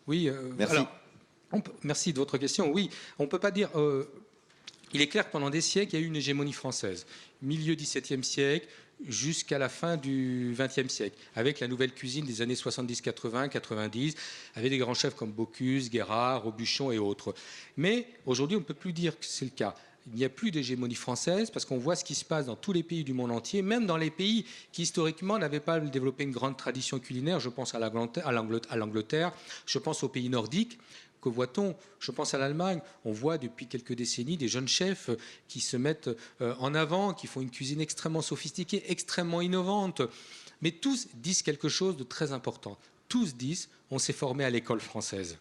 Oui, Merci. alors, merci de votre question. Oui, on ne peut pas dire... il est clair que pendant des siècles, il y a eu une hégémonie française. Milieu XVIIe siècle jusqu'à la fin du XXe siècle, avec la nouvelle cuisine des années 70, 80, 90, avec des grands chefs comme Bocuse, Guérard, Robuchon et autres. Mais aujourd'hui, on ne peut plus dire que c'est le cas. Il n'y a plus d'hégémonie française parce qu'on voit ce qui se passe dans tous les pays du monde entier, même dans les pays qui historiquement n'avaient pas développé une grande tradition culinaire. Je pense à l'Angleterre, je pense aux pays nordiques. Que voit-on? Je pense à l'Allemagne. On voit depuis quelques décennies des jeunes chefs qui se mettent en avant, qui font une cuisine extrêmement sophistiquée, extrêmement innovante. Mais tous disent quelque chose de très important. Tous disent on s'est formé à l'école française.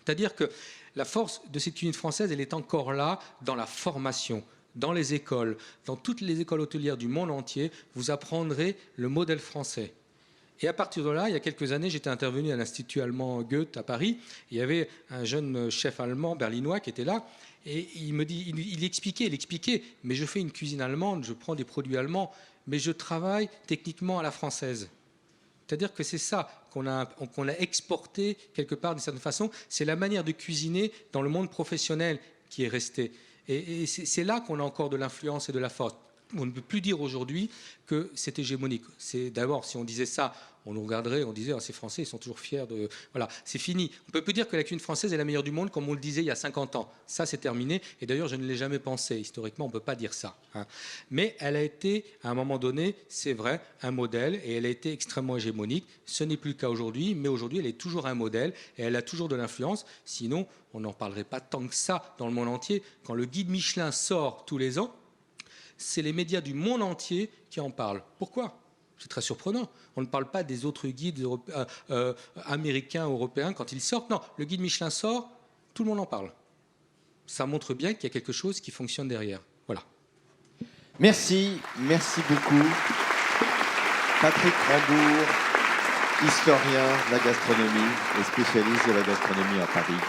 C'est-à-dire que la force de cette cuisine française, elle est encore là dans la formation, dans les écoles, dans toutes les écoles hôtelières du monde entier. Vous apprendrez le modèle français. Et à partir de là, il y a quelques années, j'étais intervenu à l'Institut allemand Goethe à Paris. Il y avait un jeune chef allemand berlinois qui était là. Et il expliquait, mais je fais une cuisine allemande, je prends des produits allemands, mais je travaille techniquement à la française. C'est-à-dire que c'est ça qu'on a exporté quelque part d'une certaine façon. C'est la manière de cuisiner dans le monde professionnel qui est restée. Et c'est là qu'on a encore de l'influence et de la force. On ne peut plus dire aujourd'hui que c'est hégémonique. C'est d'abord, si on disait ça, on nous regarderait, on disait ces Français, ils sont toujours fiers de... Voilà, c'est fini. On ne peut plus dire que la cuisine française est la meilleure du monde, comme on le disait il y a 50 ans. Ça, c'est terminé. Et d'ailleurs, je ne l'ai jamais pensé. Historiquement, on ne peut pas dire ça. Mais elle a été, à un moment donné, c'est vrai, un modèle, et elle a été extrêmement hégémonique. Ce n'est plus le cas aujourd'hui, mais aujourd'hui, elle est toujours un modèle, et elle a toujours de l'influence. Sinon, on n'en parlerait pas tant que ça dans le monde entier. Quand le guide Michelin sort tous les ans, c'est les médias du monde entier qui en parlent. Pourquoi? C'est très surprenant. On ne parle pas des autres guides américains, européens quand ils sortent. Non, le guide Michelin sort, tout le monde en parle. Ça montre bien qu'il y a quelque chose qui fonctionne derrière. Voilà. Merci beaucoup. Patrick Rambourg, historien de la gastronomie et spécialiste de la gastronomie à Paris.